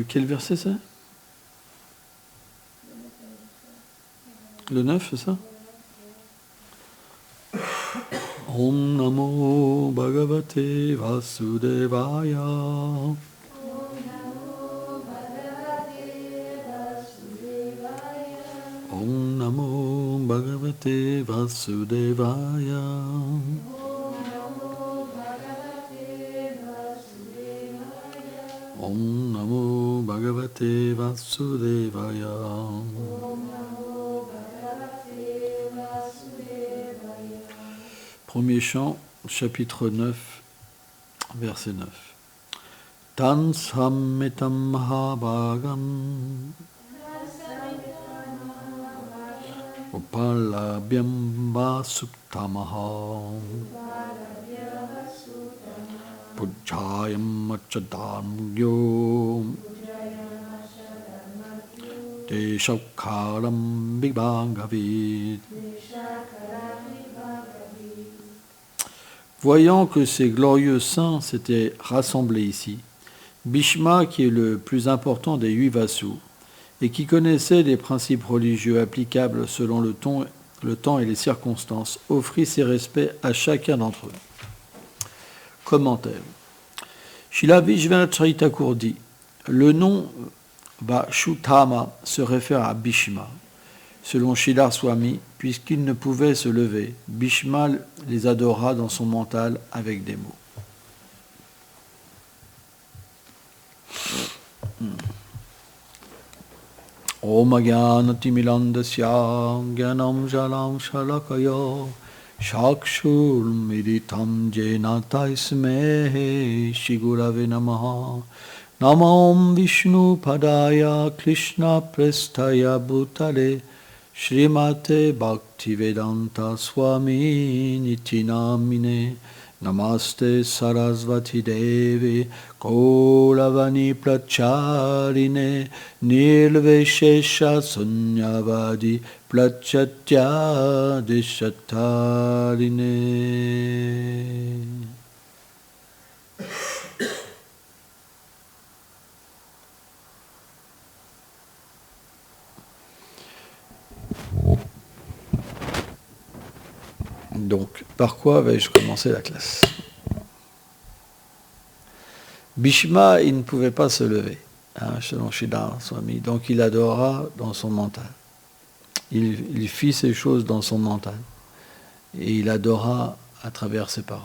Quel verset c'est? Le 9, c'est ça? Om Namo Bhagavate Vasudevaya. Om Namo Bhagavate Vasudevaya. Om Namo Bhagavate Vasudevaya. Premier chant, chapitre 9, verset 9. Tan sammitam mahabhagam upalabhyam vasuptamaha pujjayam achadamgyo deshakaram vibhagavit. Voyant que ces glorieux saints s'étaient rassemblés ici, Bhishma, qui est le plus important des 8 Vasus, et qui connaissait les principes religieux applicables selon le temps et les circonstances, offrit ses respects à chacun d'entre eux. Commentaire. Srila Vishwanath Chaitanya Thakur dit, le nom Vashuttama se réfère à Bhishma. Selon Sridhar Swami, puisqu'il ne pouvait se lever, Bhishma les adora dans son mental avec des mots. Om Agyanatimilandasya Gyanam Jalam Shalakaya Shakshur Miditam Jena Taismehe Shigurave Namaha Namam Vishnu Padaya Krishna Prestaya Bhutale Srimate Bhaktivedanta Swami Nitinamine Namaste Sarasvati Devi Kaulavani Pracharine Nirveshesha Sunyavadi Prachatya Deshatarine. Donc, par quoi vais-je commencer la classe? Bhishma, il ne pouvait pas se lever, selon Sridhar Swami, donc il adora dans son mental. Il fit ces choses dans son mental, et il adora à travers ses paroles.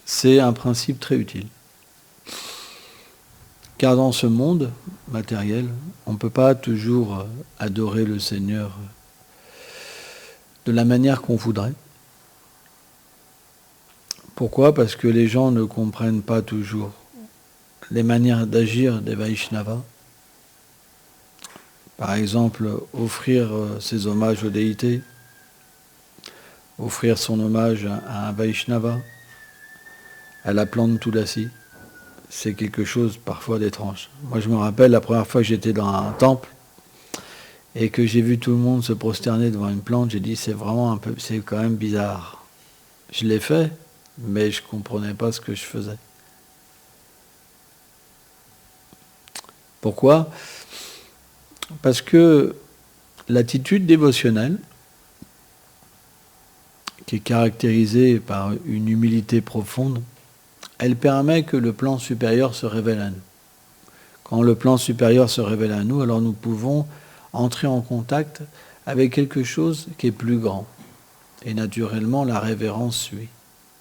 C'est un principe très utile. Car dans ce monde matériel, on ne peut pas toujours adorer le Seigneur de la manière qu'on voudrait. Pourquoi? Parce que les gens ne comprennent pas toujours les manières d'agir des Vaishnavas. Par exemple, offrir ses hommages aux déités, offrir son hommage à un Vaishnava, à la plante Tulasi. C'est quelque chose parfois d'étrange. Moi, je me rappelle la première fois que j'étais dans un temple et que j'ai vu tout le monde se prosterner devant une plante, j'ai dit c'est quand même bizarre. Je l'ai fait, mais je ne comprenais pas ce que je faisais. Pourquoi? Parce que l'attitude dévotionnelle, qui est caractérisée par une humilité profonde, elle permet que le plan supérieur se révèle à nous. Quand le plan supérieur se révèle à nous, alors nous pouvons entrer en contact avec quelque chose qui est plus grand. Et naturellement, la révérence suit.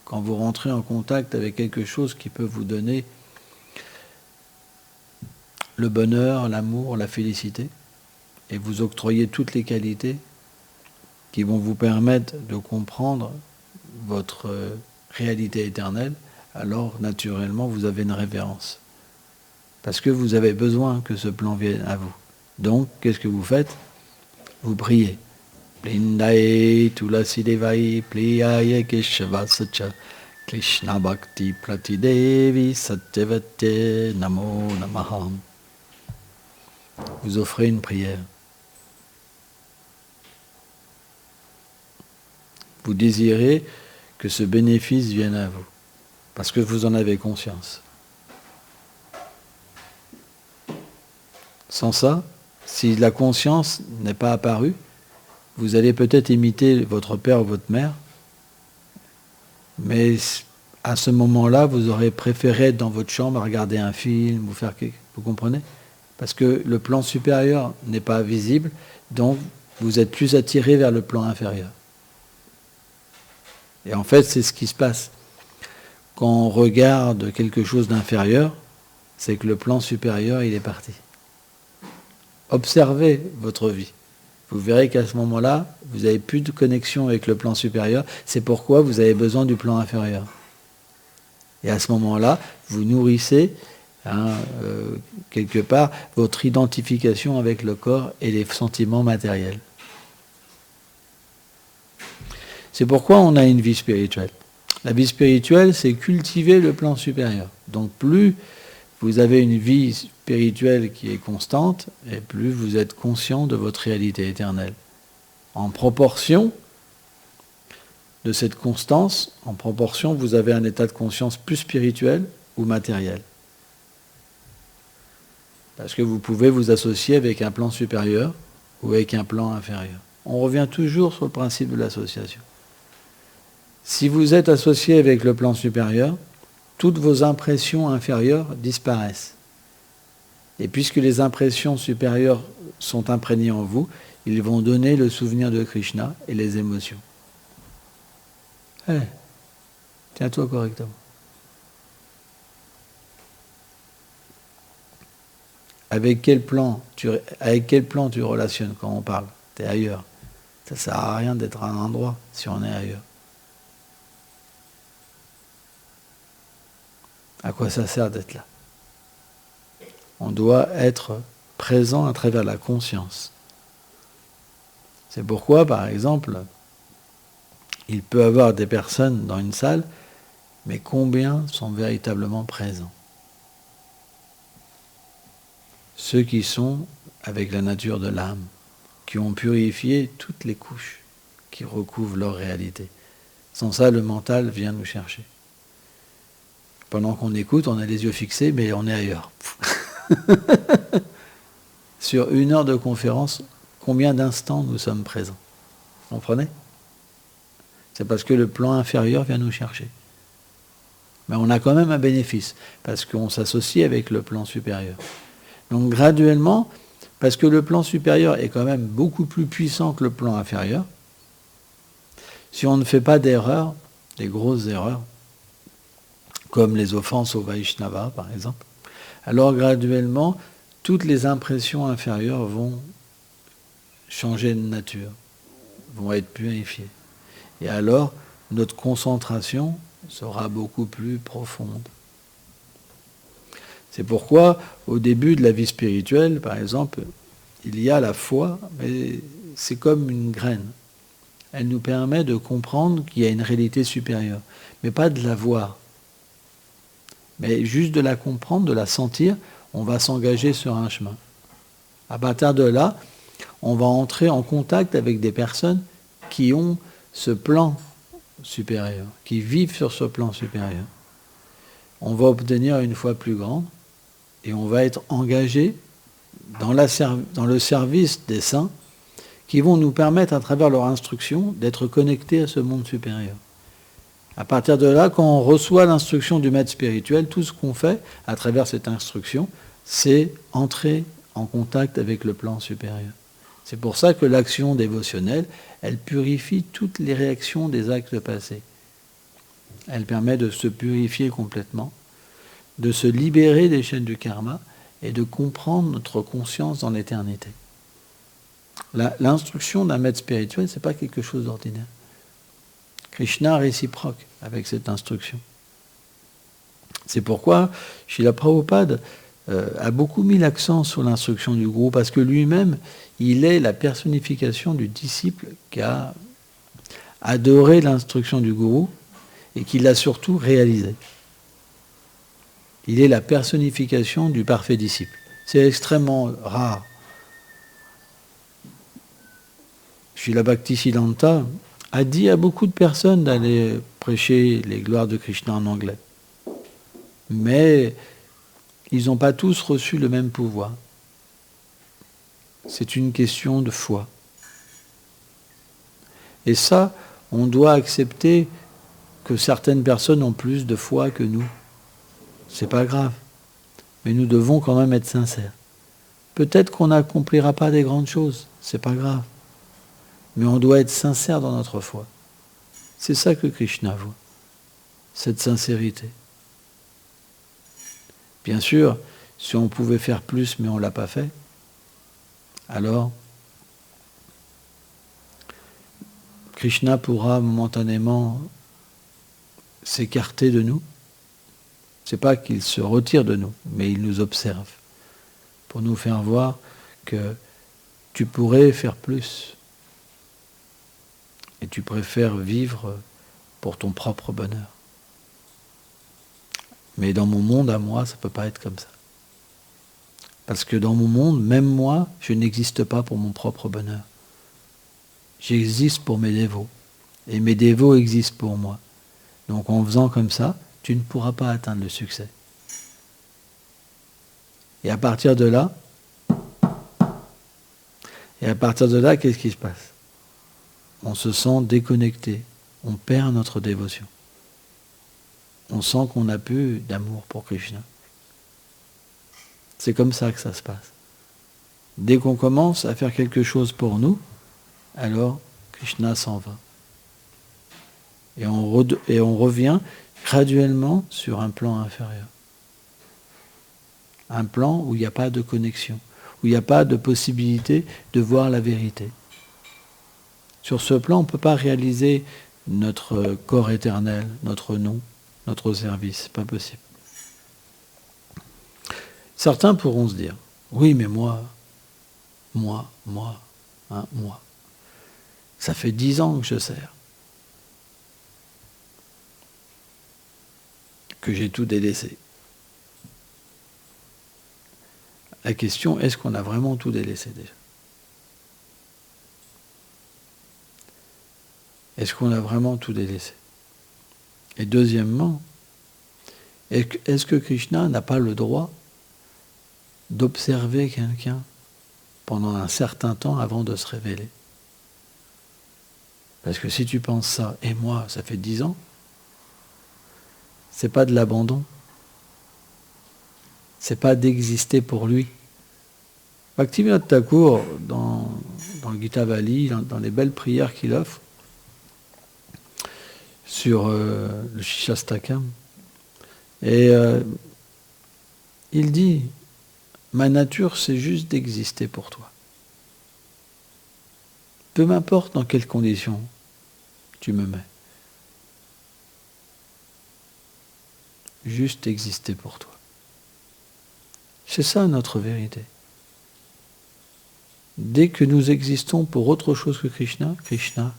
Quand vous rentrez en contact avec quelque chose qui peut vous donner le bonheur, l'amour, la félicité, et vous octroyer toutes les qualités qui vont vous permettre de comprendre votre réalité éternelle, alors naturellement vous avez une révérence. Parce que vous avez besoin que ce plan vienne à vous. Donc, qu'est-ce que vous faites? Vous priez. Plindaye tulasi devai pliyaye keshavasacha Krishna bhakti pratidevi satyavate namo namaha. Vous offrez une prière. Vous désirez que ce bénéfice vienne à vous. parce que vous en avez conscience. Sans ça, si la conscience n'est pas apparue, vous allez peut-être imiter votre père ou votre mère, mais à ce moment-là, vous aurez préféré être dans votre chambre à regarder un film ou faire quelque chose. Vous comprenez? Parce que le plan supérieur n'est pas visible, donc vous êtes plus attiré vers le plan inférieur. Et en fait, c'est ce qui se passe. Quand on regarde quelque chose d'inférieur, c'est que le plan supérieur, il est parti. Observez votre vie. Vous verrez qu'à ce moment-là, vous n'avez plus de connexion avec le plan supérieur. C'est pourquoi vous avez besoin du plan inférieur. Et à ce moment-là, vous nourrissez, quelque part, votre identification avec le corps et les sentiments matériels. C'est pourquoi on a une vie spirituelle. La vie spirituelle, c'est cultiver le plan supérieur. Donc plus vous avez une vie spirituelle qui est constante, et plus vous êtes conscient de votre réalité éternelle. En proportion de cette constance, en proportion, vous avez un état de conscience plus spirituel ou matériel. Parce que vous pouvez vous associer avec un plan supérieur ou avec un plan inférieur. On revient toujours sur le principe de l'association. Si vous êtes associé avec le plan supérieur, toutes vos impressions inférieures disparaissent. Et puisque les impressions supérieures sont imprégnées en vous, ils vont donner le souvenir de Krishna et les émotions. Allez, tiens-toi correctement. Avec quel plan tu relationnes quand on parle? Tu es ailleurs. Ça ne sert à rien d'être à un endroit si on est ailleurs. À quoi ça sert d'être là? On doit être présent à travers la conscience. C'est pourquoi, par exemple, il peut y avoir des personnes dans une salle, mais combien sont véritablement présents? Ceux qui sont avec la nature de l'âme, qui ont purifié toutes les couches qui recouvrent leur réalité. Sans ça, le mental vient nous chercher. Pendant qu'on écoute, on a les yeux fixés, mais on est ailleurs. Sur 1 heure de conférence, combien d'instants nous sommes présents? Vous comprenez? C'est parce que le plan inférieur vient nous chercher. Mais on a quand même un bénéfice, parce qu'on s'associe avec le plan supérieur. Donc graduellement, parce que le plan supérieur est quand même beaucoup plus puissant que le plan inférieur, si on ne fait pas d'erreurs, des grosses erreurs, comme les offenses au Vaishnava par exemple, alors graduellement, toutes les impressions inférieures vont changer de nature, vont être purifiées. Et alors, notre concentration sera beaucoup plus profonde. C'est pourquoi, au début de la vie spirituelle, par exemple, il y a la foi, mais c'est comme une graine. Elle nous permet de comprendre qu'il y a une réalité supérieure, mais pas de la voir. Mais juste de la comprendre, de la sentir, on va s'engager sur un chemin. À partir de là, on va entrer en contact avec des personnes qui ont ce plan supérieur, qui vivent sur ce plan supérieur. On va obtenir une foi plus grande et on va être engagé dans le service des saints qui vont nous permettre, à travers leur instruction, d'être connectés à ce monde supérieur. À partir de là, quand on reçoit l'instruction du maître spirituel, tout ce qu'on fait à travers cette instruction, c'est entrer en contact avec le plan supérieur. C'est pour ça que l'action dévotionnelle, elle purifie toutes les réactions des actes passés. Elle permet de se purifier complètement, de se libérer des chaînes du karma et de comprendre notre conscience dans l'éternité. L'instruction d'un maître spirituel, ce n'est pas quelque chose d'ordinaire. Krishna réciproque avec cette instruction. C'est pourquoi Srila Prabhupada a beaucoup mis l'accent sur l'instruction du gourou, parce que lui-même, il est la personnification du disciple qui a adoré l'instruction du gourou et qui l'a surtout réalisée. Il est la personnification du parfait disciple. C'est extrêmement rare. Srila Bhaktisiddhanta a dit à beaucoup de personnes d'aller prêcher les gloires de Krishna en anglais. Mais ils n'ont pas tous reçu le même pouvoir. C'est une question de foi. Et ça, on doit accepter que certaines personnes ont plus de foi que nous. C'est pas grave. Mais nous devons quand même être sincères. Peut-être qu'on n'accomplira pas des grandes choses, c'est pas grave. Mais on doit être sincère dans notre foi. C'est ça que Krishna voit, cette sincérité. Bien sûr, si on pouvait faire plus mais on ne l'a pas fait, alors Krishna pourra momentanément s'écarter de nous. C'est pas qu'il se retire de nous, mais il nous observe pour nous faire voir que tu pourrais faire plus et tu préfères vivre pour ton propre bonheur. Mais dans mon monde à moi, ça ne peut pas être comme ça. Parce que dans mon monde, même moi, je n'existe pas pour mon propre bonheur. J'existe pour mes dévots. Et mes dévots existent pour moi. Donc en faisant comme ça, tu ne pourras pas atteindre le succès. Et à partir de là, qu'est-ce qui se passe? On se sent déconnecté. On perd notre dévotion. On sent qu'on n'a plus d'amour pour Krishna. C'est comme ça que ça se passe. Dès qu'on commence à faire quelque chose pour nous, alors Krishna s'en va. Et on revient graduellement sur un plan inférieur. Un plan où il n'y a pas de connexion, où il n'y a pas de possibilité de voir la vérité. Sur ce plan, on ne peut pas réaliser notre corps éternel, notre nom, notre service. C'est pas possible. Certains pourront se dire, oui, mais moi, ça fait 10 ans que je sers, que j'ai tout délaissé. La question, est-ce qu'on a vraiment tout délaissé déjà? Est-ce qu'on a vraiment tout délaissé? Et deuxièmement, est-ce que Krishna n'a pas le droit d'observer quelqu'un pendant un certain temps avant de se révéler? Parce que si tu penses ça, et moi, ça fait 10 ans, c'est pas de l'abandon. C'est pas d'exister pour lui. Bhaktivinoda Thakur, dans le Gita Vali, dans les belles prières qu'il offre, sur le Shishastakam, et il dit, ma nature, c'est juste d'exister pour toi. Peu m'importe dans quelles conditions tu me mets. Juste exister pour toi. C'est ça notre vérité. Dès que nous existons pour autre chose que Krishna, Krishna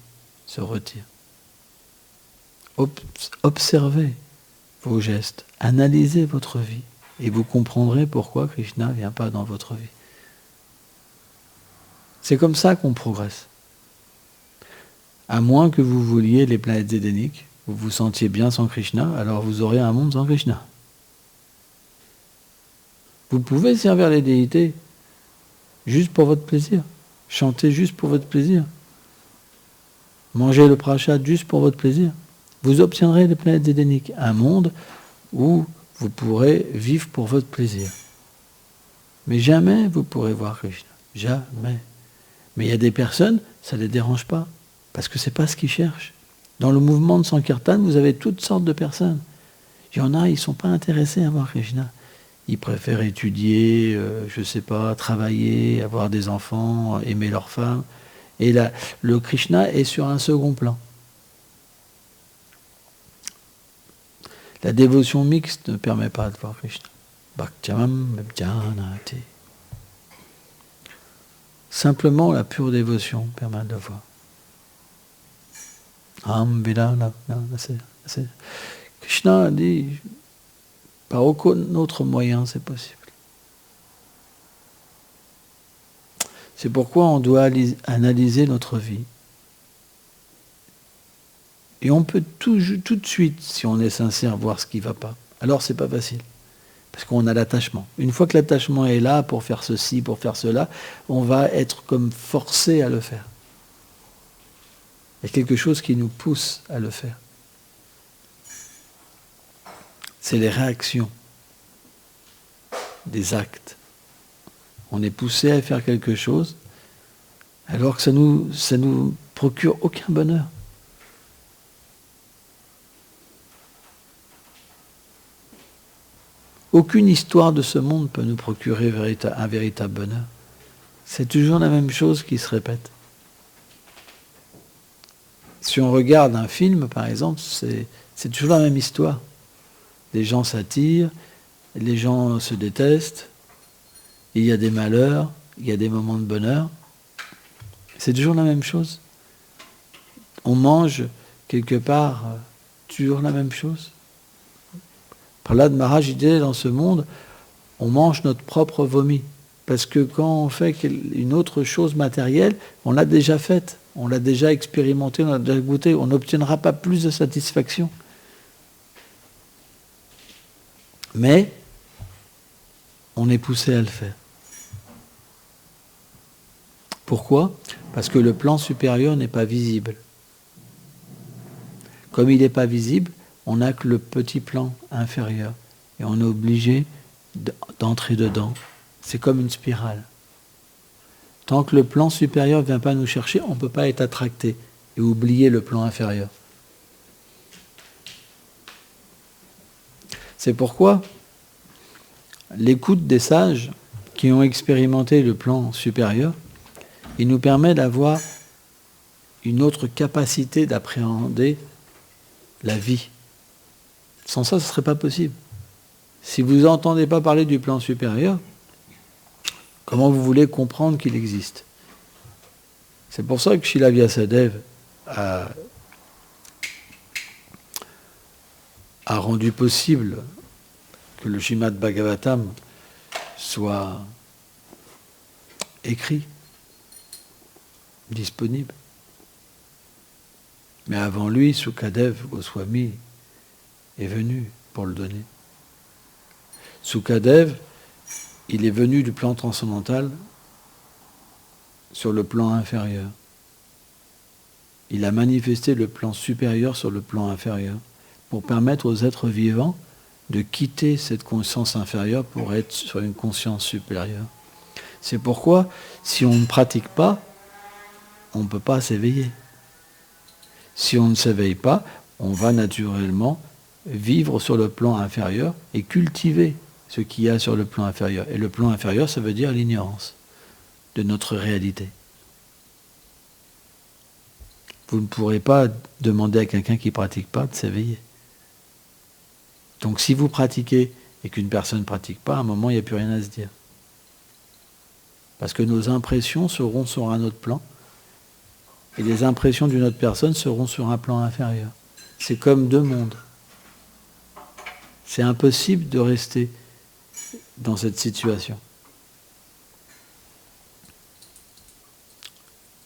se retire. Observez vos gestes, analysez votre vie, et vous comprendrez pourquoi Krishna ne vient pas dans votre vie. C'est comme ça qu'on progresse. À moins que vous vouliez les planètes édéniques, vous vous sentiez bien sans Krishna, alors vous aurez un monde sans Krishna. Vous pouvez servir les déités juste pour votre plaisir, chanter juste pour votre plaisir, manger le prasad juste pour votre plaisir. Vous obtiendrez les planètes édéniques, un monde où vous pourrez vivre pour votre plaisir. Mais jamais vous pourrez voir Krishna. Jamais. Mais il y a des personnes, ça ne les dérange pas, parce que ce n'est pas ce qu'ils cherchent. Dans le mouvement de Sankirtan, vous avez toutes sortes de personnes. Il y en a, ils ne sont pas intéressés à voir Krishna. Ils préfèrent étudier, je ne sais pas, travailler, avoir des enfants, aimer leur femme. Et là, le Krishna est sur un second plan. La dévotion mixte ne permet pas de voir Krishna. Bhaktyam janati. Simplement la pure dévotion permet de le voir. Krishna a dit, par aucun autre moyen c'est possible. C'est pourquoi on doit analyser notre vie. Et on peut tout de suite, si on est sincère, voir ce qui ne va pas. alors c'est pas facile. Parce qu'on a l'attachement. Une fois que l'attachement est là pour faire ceci, pour faire cela, on va être comme forcé à le faire. Il y a quelque chose qui nous pousse à le faire. C'est les réactions des actes. On est poussé à faire quelque chose alors que ça nous procure aucun bonheur. Aucune histoire de ce monde peut nous procurer un véritable bonheur. C'est toujours la même chose qui se répète. Si on regarde un film, par exemple, c'est toujours la même histoire. Les gens s'attirent, les gens se détestent, il y a des malheurs, il y a des moments de bonheur. C'est toujours la même chose. On mange quelque part toujours la même chose. Prahlad Maharaj disait, dans ce monde, on mange notre propre vomi. Parce que quand on fait une autre chose matérielle, on l'a déjà faite, on l'a déjà expérimenté, on l'a déjà goûté, on n'obtiendra pas plus de satisfaction. Mais on est poussé à le faire. Pourquoi ? Parce que le plan supérieur n'est pas visible. Comme il n'est pas visible, on n'a que le petit plan inférieur. Et on est obligé d'entrer dedans. C'est comme une spirale. Tant que le plan supérieur ne vient pas nous chercher, on ne peut pas être attracté et oublier le plan inférieur. C'est pourquoi l'écoute des sages qui ont expérimenté le plan supérieur, il nous permet d'avoir une autre capacité d'appréhender la vie. Sans ça, ce ne serait pas possible. Si vous n'entendez pas parler du plan supérieur, comment vous voulez comprendre qu'il existe ? C'est pour ça que Srila Vyasadeva a rendu possible que le Srimad Bhagavatam soit écrit, disponible. Mais avant lui, Sukadeva Goswami est venu pour le donner. Sukadeva, il est venu du plan transcendantal sur le plan inférieur. Il a manifesté le plan supérieur sur le plan inférieur pour permettre aux êtres vivants de quitter cette conscience inférieure pour être sur une conscience supérieure. C'est pourquoi, si on ne pratique pas, on ne peut pas s'éveiller. Si on ne s'éveille pas, on va naturellement vivre sur le plan inférieur et cultiver ce qu'il y a sur le plan inférieur. Et le plan inférieur, ça veut dire l'ignorance de notre réalité. Vous ne pourrez pas demander à quelqu'un qui ne pratique pas de s'éveiller. Donc si vous pratiquez et qu'une personne ne pratique pas, à un moment, il n'y a plus rien à se dire. Parce que nos impressions seront sur un autre plan, et les impressions d'une autre personne seront sur un plan inférieur. C'est comme deux mondes. C'est impossible de rester dans cette situation.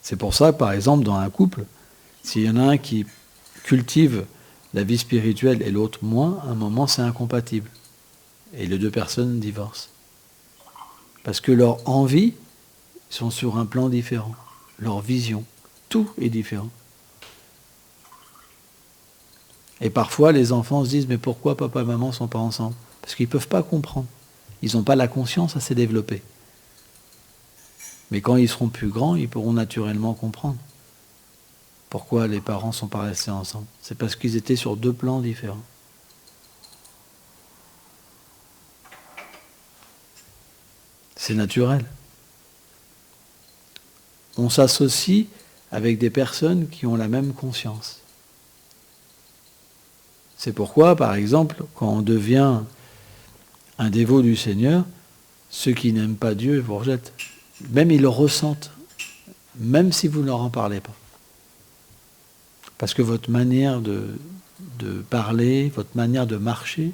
C'est pour ça, par exemple, dans un couple, s'il y en a un qui cultive la vie spirituelle et l'autre moins, à un moment, c'est incompatible. Et les deux personnes divorcent. Parce que leurs envies sont sur un plan différent. Leur vision, tout est différent. Et parfois, les enfants se disent, mais pourquoi papa et maman ne sont pas ensemble ? Parce qu'ils ne peuvent pas comprendre. Ils n'ont pas la conscience assez développée. Mais quand ils seront plus grands, ils pourront naturellement comprendre pourquoi les parents ne sont pas restés ensemble. C'est parce qu'ils étaient sur deux plans différents. C'est naturel. On s'associe avec des personnes qui ont la même conscience. C'est pourquoi, par exemple, quand on devient un dévot du Seigneur, ceux qui n'aiment pas Dieu vous rejettent. Même ils le ressentent, même si vous ne leur en parlez pas. Parce que votre manière de parler, votre manière de marcher,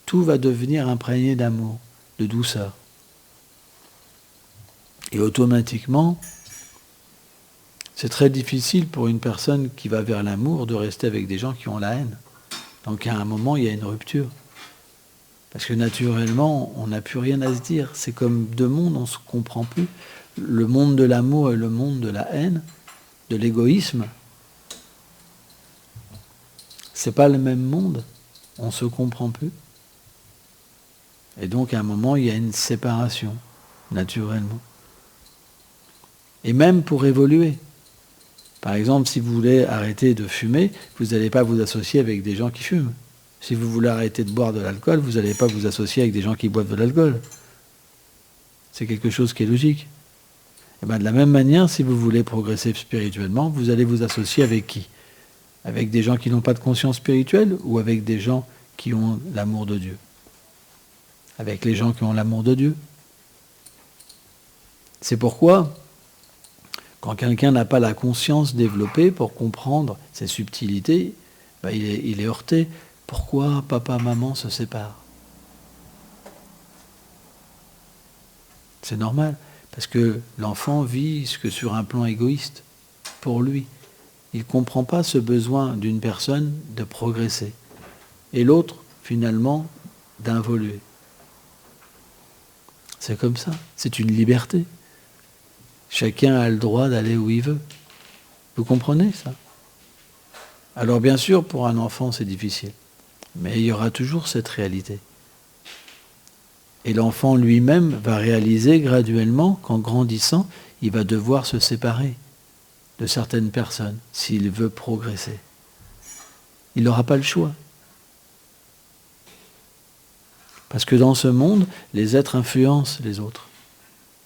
tout va devenir imprégné d'amour, de douceur. Et automatiquement, c'est très difficile pour une personne qui va vers l'amour de rester avec des gens qui ont la haine. Donc à un moment, il y a une rupture. Parce que naturellement, on n'a plus rien à se dire. C'est comme deux mondes, on ne se comprend plus. Le monde de l'amour et le monde de la haine, de l'égoïsme, c'est pas le même monde. On ne se comprend plus. Et donc, à un moment, il y a une séparation, naturellement. Et même pour évoluer. Par exemple, si vous voulez arrêter de fumer, vous n'allez pas vous associer avec des gens qui fument. Si vous voulez arrêter de boire de l'alcool, vous n'allez pas vous associer avec des gens qui boivent de l'alcool. C'est quelque chose qui est logique. Et bien de la même manière, si vous voulez progresser spirituellement, vous allez vous associer avec qui? Avec des gens qui n'ont pas de conscience spirituelle ou avec des gens qui ont l'amour de Dieu? Avec les gens qui ont l'amour de Dieu. C'est pourquoi, quand quelqu'un n'a pas la conscience développée pour comprendre ces subtilités, ben il est heurté. Pourquoi papa, maman se séparent? C'est normal, parce que l'enfant vit que sur un plan égoïste, pour lui. Il ne comprend pas ce besoin d'une personne de progresser, et l'autre, finalement, d'involuer. C'est comme ça, c'est une liberté. Chacun a le droit d'aller où il veut. Vous comprenez ça? Alors bien sûr, pour un enfant, c'est difficile. Mais il y aura toujours cette réalité. Et l'enfant lui-même va réaliser graduellement qu'en grandissant, il va devoir se séparer de certaines personnes s'il veut progresser. Il n'aura pas le choix. Parce que dans ce monde, les êtres influencent les autres,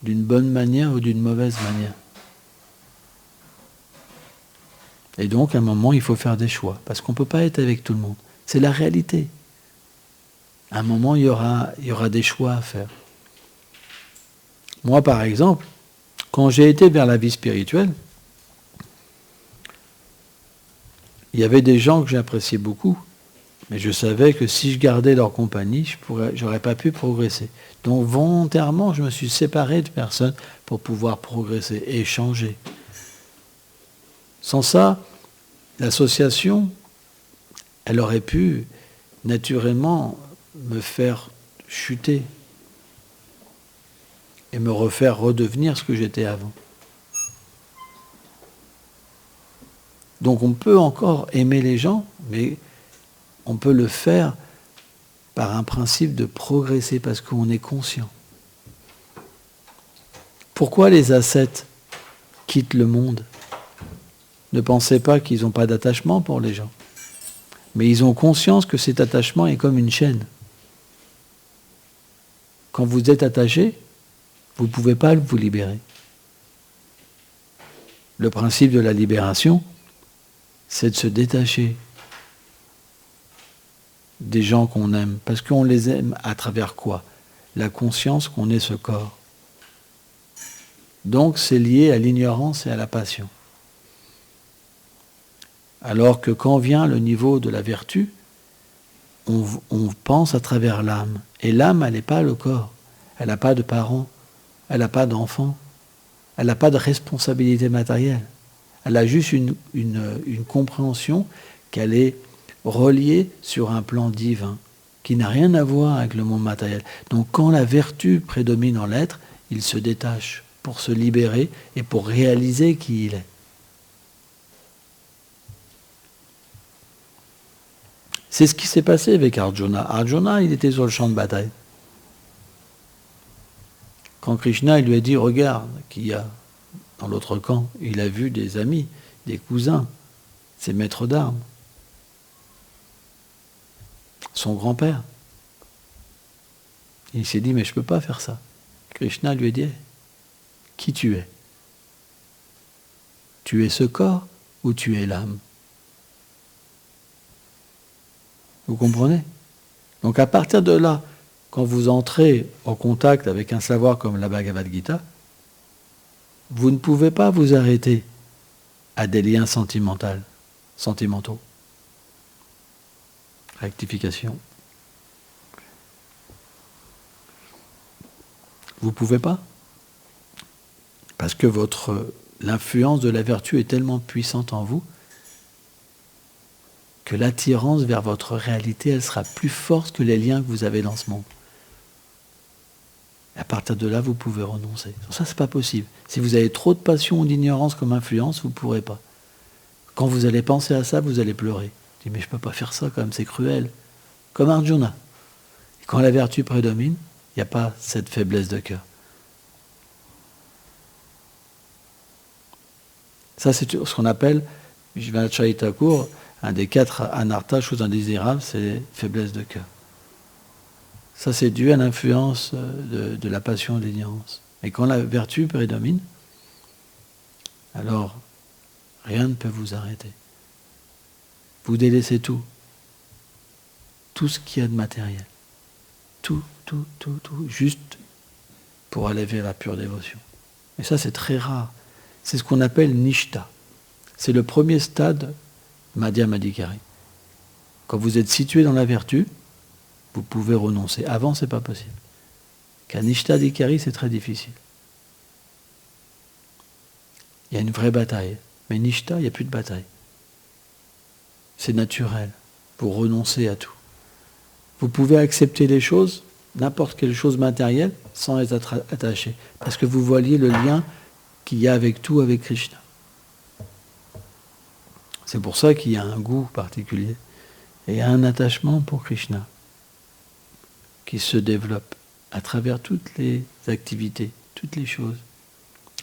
d'une bonne manière ou d'une mauvaise manière. Et donc, à un moment, il faut faire des choix, parce qu'on ne peut pas être avec tout le monde. C'est la réalité. À un moment, il y aura des choix à faire. Moi, par exemple, quand j'ai été vers la vie spirituelle, il y avait des gens que j'appréciais beaucoup, mais je savais que si je gardais leur compagnie, je n'aurais pas pu progresser. Donc volontairement, je me suis séparé de personnes pour pouvoir progresser et changer. Sans ça, l'association, elle aurait pu naturellement me faire chuter et me refaire redevenir ce que j'étais avant. Donc on peut encore aimer les gens, mais on peut le faire par un principe de progresser, parce qu'on est conscient. Pourquoi les ascètes quittent le monde? Ne pensez pas qu'ils n'ont pas d'attachement pour les gens. Mais ils ont conscience que cet attachement est comme une chaîne. Quand vous êtes attaché, vous ne pouvez pas vous libérer. Le principe de la libération, c'est de se détacher des gens qu'on aime. Parce qu'on les aime à travers quoi? La conscience qu'on est ce corps. Donc c'est lié à l'ignorance et à la passion. Alors que quand vient le niveau de la vertu, on pense à travers l'âme. Et l'âme, elle n'est pas le corps. Elle n'a pas de parents. Elle n'a pas d'enfants. Elle n'a pas de responsabilité matérielle. Elle a juste une compréhension qu'elle est reliée sur un plan divin, qui n'a rien à voir avec le monde matériel. Donc quand la vertu prédomine en l'être, il se détache pour se libérer et pour réaliser qui il est. C'est ce qui s'est passé avec Arjuna. Arjuna, il était sur le champ de bataille. Quand Krishna il lui a dit, regarde, qu'il y a dans l'autre camp, il a vu des amis, des cousins, ses maîtres d'armes, son grand-père. Il s'est dit, mais je ne peux pas faire ça. Krishna lui a dit, qui tu es? Tu es ce corps ou tu es l'âme? Vous comprenez? Donc à partir de là, quand vous entrez en contact avec un savoir comme la Bhagavad Gita, vous ne pouvez pas vous arrêter à des liens sentimentaux. Rectification. Vous ne pouvez pas. Parce que l'influence de la vertu est tellement puissante en vous que l'attirance vers votre réalité, elle sera plus forte que les liens que vous avez dans ce monde. Et à partir de là, vous pouvez renoncer. Ça, c'est pas possible. Si vous avez trop de passion ou d'ignorance comme influence, vous ne pourrez pas. Quand vous allez penser à ça, vous allez pleurer. Vous dites, mais je ne peux pas faire ça quand même, c'est cruel. Comme Arjuna. Et quand la vertu prédomine, il n'y a pas cette faiblesse de cœur. Ça, c'est ce qu'on appelle, Vijnanacharya Thakur, un des 4 anarthas, choses indésirables, c'est faiblesse de cœur. Ça, c'est dû à l'influence de la passion et de l'ignorance. Et quand la vertu prédomine, alors rien ne peut vous arrêter. Vous délaissez tout. Tout ce qu'il y a de matériel. Tout, juste pour aller vers la pure dévotion. Et ça, c'est très rare. C'est ce qu'on appelle nishta. C'est le premier stade Madhyamadikari. Quand vous êtes situé dans la vertu, vous pouvez renoncer. Avant, ce n'est pas possible. Car nishta dikari, c'est très difficile. Il y a une vraie bataille. Mais nishta, il n'y a plus de bataille. C'est naturel. Vous renoncez à tout. Vous pouvez accepter les choses, n'importe quelle chose matérielle, sans être attaché. Parce que vous voyez le lien qu'il y a avec tout, avec Krishna. C'est pour ça qu'il y a un goût particulier et un attachement pour Krishna qui se développe à travers toutes les activités, toutes les choses.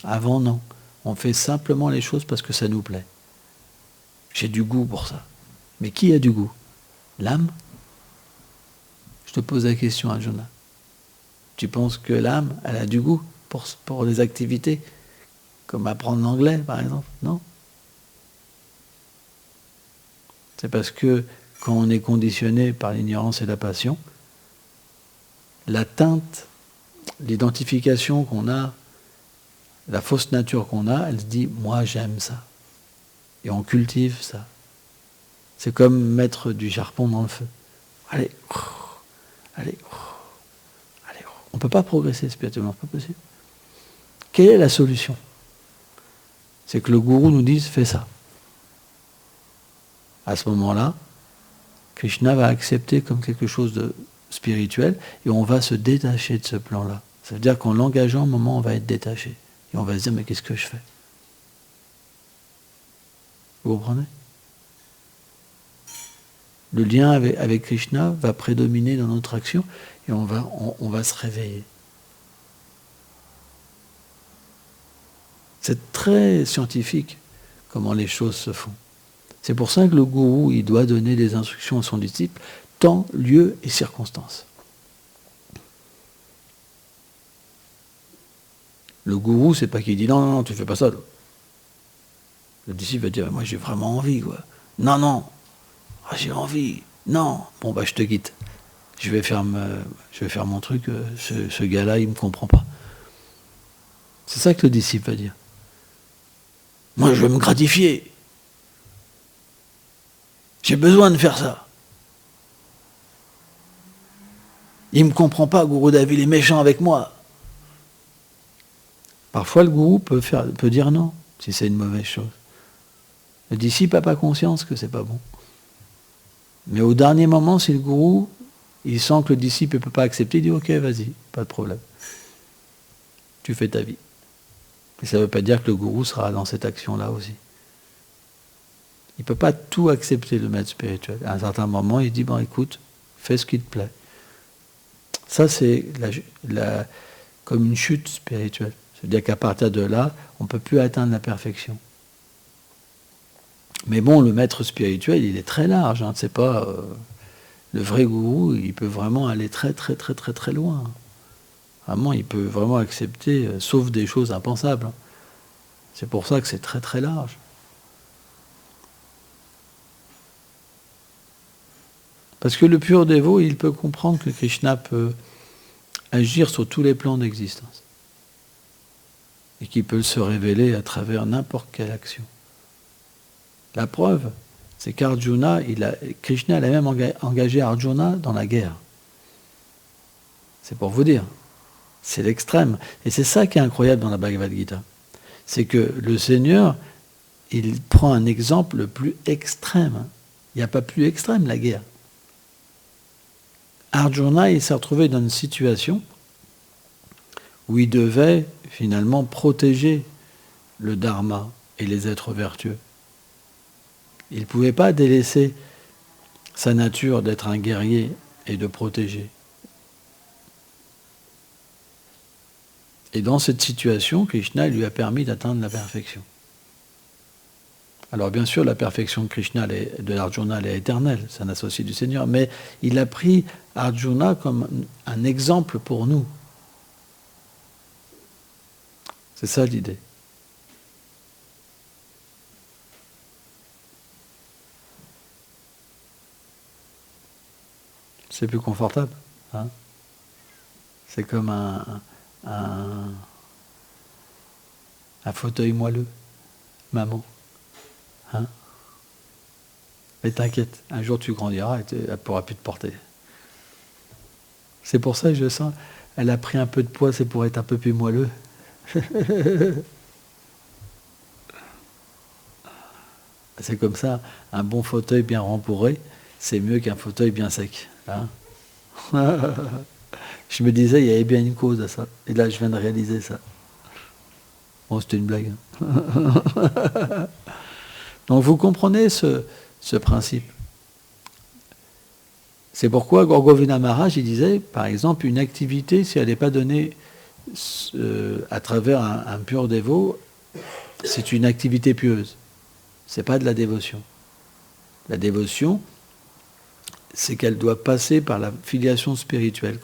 Avant, non. On fait simplement les choses parce que ça nous plaît. J'ai du goût pour ça. Mais qui a du goût? L'âme? Je te pose la question, Arjuna. Tu penses que l'âme, elle a du goût pour les activités? Comme apprendre l'anglais, par exemple? Non. C'est parce que quand on est conditionné par l'ignorance et la passion, l'atteinte, l'identification qu'on a, la fausse nature qu'on a, elle se dit « moi j'aime ça ». Et on cultive ça. C'est comme mettre du charbon dans le feu. Allez, allez, allez. On ne peut pas progresser spirituellement, c'est pas possible. Quelle est la solution? C'est que le gourou nous dise « fais ça ». À ce moment-là, Krishna va accepter comme quelque chose de spirituel et on va se détacher de ce plan-là. Ça veut dire qu'en l'engageant, au moment, on va être détaché. Et on va se dire, mais qu'est-ce que je fais? Vous comprenez? Le lien avec Krishna va prédominer dans notre action et on va se réveiller. C'est très scientifique comment les choses se font. C'est pour ça que le gourou, il doit donner des instructions à son disciple, temps, lieu et circonstances. Le gourou, c'est pas qu'il dit non, tu fais pas ça. Le disciple va dire, moi j'ai vraiment envie, quoi. Non, j'ai envie. Non, bon je te quitte. Je vais faire mon truc, ce gars-là, il me comprend pas. C'est ça que le disciple va dire. Moi je veux me gratifier. J'ai besoin de faire ça. Il ne me comprend pas, Gurudeva, il est méchant avec moi. Parfois, le gourou peut dire non, si c'est une mauvaise chose. Le disciple n'a pas conscience que c'est pas bon. Mais au dernier moment, si le gourou, il sent que le disciple ne peut pas accepter, il dit ok, vas-y, pas de problème. Tu fais ta vie. Et ça ne veut pas dire que le gourou sera dans cette action-là aussi. Il ne peut pas tout accepter, le maître spirituel. À un certain moment, il dit, bon écoute, fais ce qui te plaît. Ça, c'est comme une chute spirituelle. C'est-à-dire qu'à partir de là, on ne peut plus atteindre la perfection. Mais bon, le maître spirituel, il est très large. Hein. C'est pas le vrai gourou, il peut vraiment aller très loin. Vraiment, il peut vraiment accepter, sauf des choses impensables. C'est pour ça que c'est très large. Parce que le pur dévot, il peut comprendre que Krishna peut agir sur tous les plans d'existence. Et qu'il peut se révéler à travers n'importe quelle action. La preuve, c'est qu'Arjuna, Krishna a même engagé Arjuna dans la guerre. C'est pour vous dire. C'est l'extrême. Et c'est ça qui est incroyable dans la Bhagavad Gita. C'est que le Seigneur, il prend un exemple le plus extrême Il n'y a pas plus extrême, la guerre. Arjuna, il s'est retrouvé dans une situation où il devait finalement protéger le dharma et les êtres vertueux. Il ne pouvait pas délaisser sa nature d'être un guerrier et de protéger. Et dans cette situation, Krishna lui a permis d'atteindre la perfection. Alors bien sûr, la perfection de Krishna, de Arjuna, elle est éternelle, c'est un associé du Seigneur, mais il a pris Arjuna comme un exemple pour nous. C'est ça l'idée. C'est plus confortable. Hein, c'est comme un fauteuil moelleux, maman. Hein, mais t'inquiète, un jour tu grandiras et elle ne pourra plus te porter. C'est pour ça que je sens, elle a pris un peu de poids, c'est pour être un peu plus moelleux. C'est comme ça, un bon fauteuil bien rembourré, c'est mieux qu'un fauteuil bien sec. Hein. Je me disais, il y avait bien une cause à ça. Et là, je viens de réaliser ça. Bon, c'était une blague. Donc, vous comprenez ce principe. C'est pourquoi Gorgovina Maharaj, il disait, par exemple, une activité, si elle n'est pas donnée à travers un pur dévot, c'est une activité pieuse. Ce n'est pas de la dévotion. La dévotion, c'est qu'elle doit passer par la filiation spirituelle.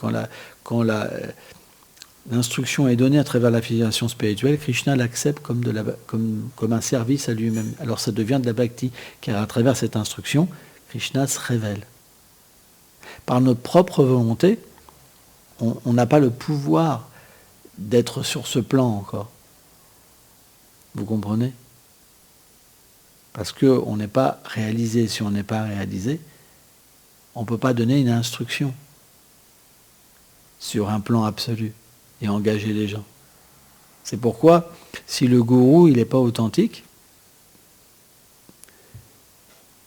Quand l'instruction est donnée à travers la filiation spirituelle, Krishna l'accepte comme un service à lui-même. Alors ça devient de la bhakti, car à travers cette instruction, Krishna se révèle. Par notre propre volonté, on n'a pas le pouvoir d'être sur ce plan encore. Vous comprenez ? Parce qu'on n'est pas réalisé. Si on n'est pas réalisé, on ne peut pas donner une instruction sur un plan absolu et engager les gens. C'est pourquoi, si le gourou il n'est pas authentique,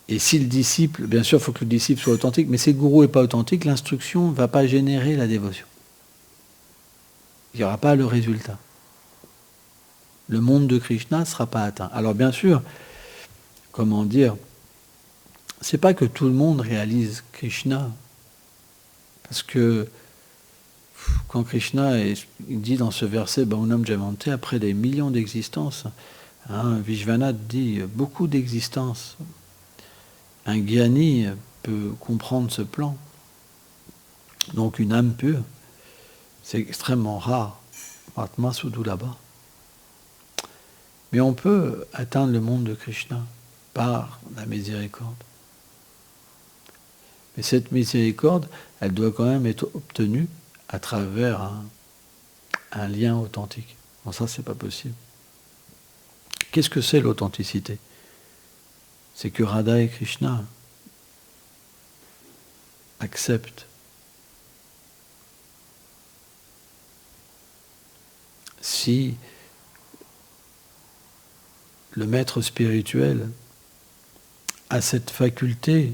et si le disciple, bien sûr il faut que le disciple soit authentique, mais si le gourou n'est pas authentique, l'instruction ne va pas générer la dévotion. Il n'y aura pas le résultat. Le monde de Krishna ne sera pas atteint. Alors bien sûr, comment dire, c'est pas que tout le monde réalise Krishna. Parce que quand Krishna il dit dans ce verset, Baunam Jamante, après des millions d'existences, hein, Vishwanath dit beaucoup d'existences. Un gyani peut comprendre ce plan. Donc une âme pure, c'est extrêmement rare. Atma Sudulabha. Mais on peut atteindre le monde de Krishna par la miséricorde. Mais cette miséricorde, elle doit quand même être obtenue à travers un lien authentique. Bon, ça, c'est pas possible. Qu'est-ce que c'est l'authenticité ? C'est que Radha et Krishna acceptent. Si le maître spirituel a cette faculté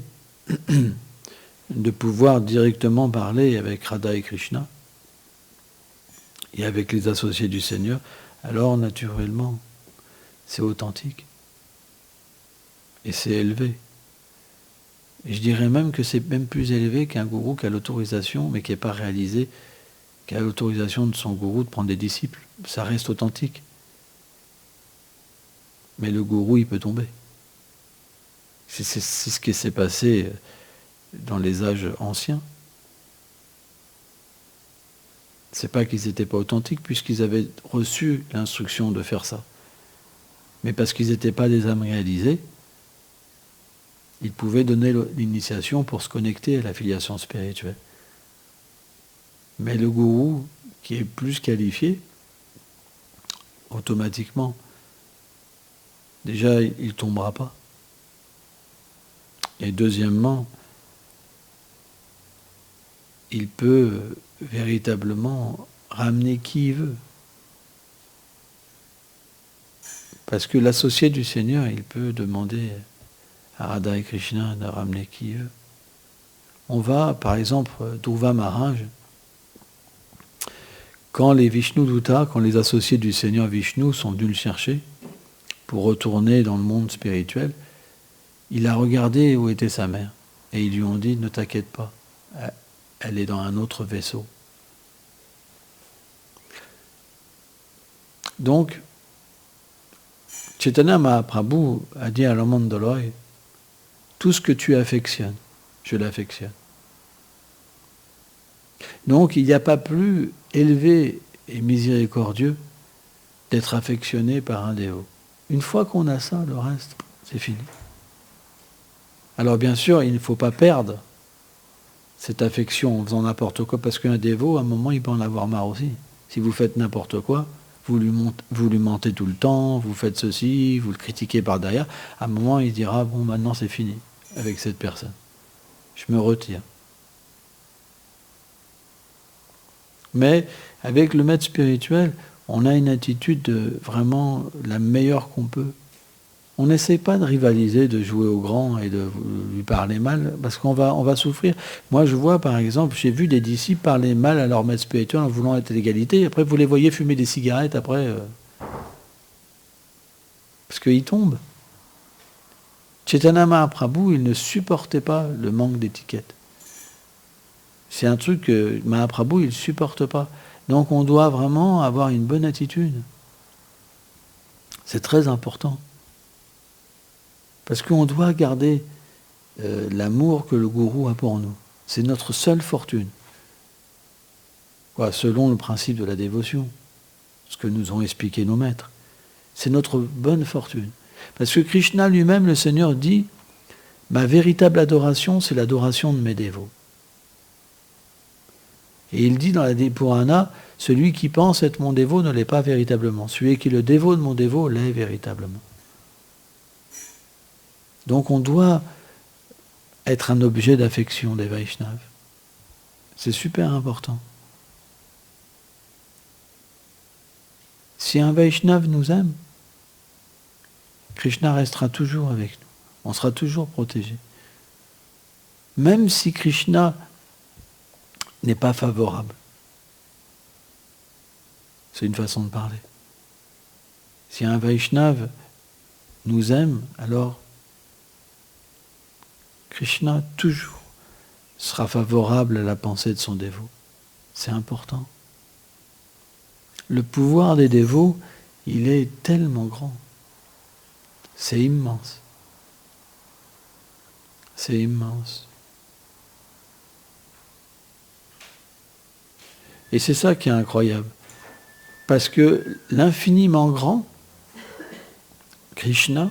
de pouvoir directement parler avec Radha et Krishna et avec les associés du Seigneur, alors naturellement, c'est authentique et c'est élevé. Et je dirais même que c'est même plus élevé qu'un gourou qui a l'autorisation, mais qui n'est pas réalisé, qui a l'autorisation de son gourou de prendre des disciples. Ça reste authentique. Mais le gourou, il peut tomber. C'est ce qui s'est passé dans les âges anciens. C'est pas qu'ils n'étaient pas authentiques, puisqu'ils avaient reçu l'instruction de faire ça. Mais parce qu'ils n'étaient pas des âmes réalisées, ils pouvaient donner l'initiation pour se connecter à la filiation spirituelle. Mais le gourou, qui est plus qualifié, automatiquement, déjà, il ne tombera pas. Et deuxièmement, il peut véritablement ramener qui il veut. Parce que l'associé du Seigneur, il peut demander à Radha et Krishna de ramener qui veut. On va, par exemple, Dhruva Maharaj, quand les Vishnu Dutta, quand les associés du Seigneur Vishnu sont venus le chercher pour retourner dans le monde spirituel, il a regardé où était sa mère et ils lui ont dit « Ne t'inquiète pas, elle est dans un autre vaisseau ». Donc, Chaitanya Mahaprabhu a dit à Ramandaloy, tout ce que tu affectionnes, je l'affectionne. Donc, il n'y a pas plus élevé et miséricordieux d'être affectionné par un dévot. Une fois qu'on a ça, le reste, c'est fini. Alors, bien sûr, il ne faut pas perdre cette affection en faisant n'importe quoi, parce qu'un dévot, à un moment, il peut en avoir marre aussi. Si vous faites n'importe quoi, vous lui mentez tout le temps, vous faites ceci, vous le critiquez par derrière, à un moment, il dira, bon, maintenant, c'est fini avec cette personne. Je me retire. Mais avec le maître spirituel, on a une attitude vraiment la meilleure qu'on peut. On n'essaie pas de rivaliser, de jouer au grand et de lui parler mal, parce qu'on va souffrir. Moi, je vois, par exemple, j'ai vu des disciples parler mal à leur maître spirituel en voulant être à l'égalité, et après, vous les voyez fumer des cigarettes, après... parce qu'ils tombent. Chaitanya Mahaprabhu, il ne supportait pas le manque d'étiquette. C'est un truc que Mahaprabhu, il ne supporte pas. Donc, on doit vraiment avoir une bonne attitude. C'est très important. Parce qu'on doit garder l'amour que le gourou a pour nous. C'est notre seule fortune. Selon le principe de la dévotion, ce que nous ont expliqué nos maîtres. C'est notre bonne fortune. Parce que Krishna lui-même, le Seigneur, dit « Ma véritable adoration, c'est l'adoration de mes dévots. » Et il dit dans la Purana « Celui qui pense être mon dévot ne l'est pas véritablement. Celui qui est le dévot de mon dévot l'est véritablement. » Donc on doit être un objet d'affection des Vaishnavas. C'est super important. Si un Vaishnava nous aime, Krishna restera toujours avec nous. On sera toujours protégé. Même si Krishna n'est pas favorable. C'est une façon de parler. Si un Vaishnava nous aime, alors Krishna toujours sera favorable à la pensée de son dévot. C'est important. Le pouvoir des dévots, il est tellement grand. C'est immense. C'est immense. Et c'est ça qui est incroyable. Parce que l'infiniment grand, Krishna,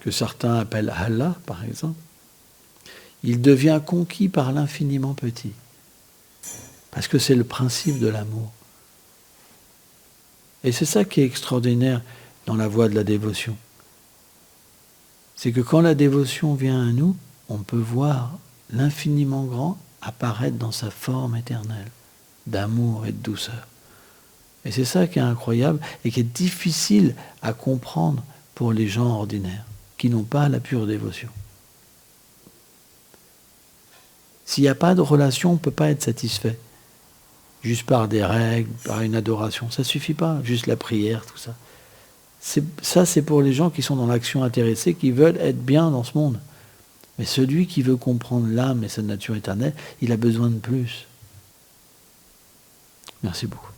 que certains appellent Allah, par exemple, il devient conquis par l'infiniment petit. Parce que c'est le principe de l'amour. Et c'est ça qui est extraordinaire dans la voie de la dévotion. C'est que quand la dévotion vient à nous, on peut voir l'infiniment grand apparaître dans sa forme éternelle, d'amour et de douceur. Et c'est ça qui est incroyable et qui est difficile à comprendre pour les gens ordinaires, qui n'ont pas la pure dévotion. S'il n'y a pas de relation, on ne peut pas être satisfait. Juste par des règles, par une adoration. Ça ne suffit pas, juste la prière, tout ça. Ça, c'est pour les gens qui sont dans l'action intéressée, qui veulent être bien dans ce monde. Mais celui qui veut comprendre l'âme et sa nature éternelle, il a besoin de plus. Merci beaucoup.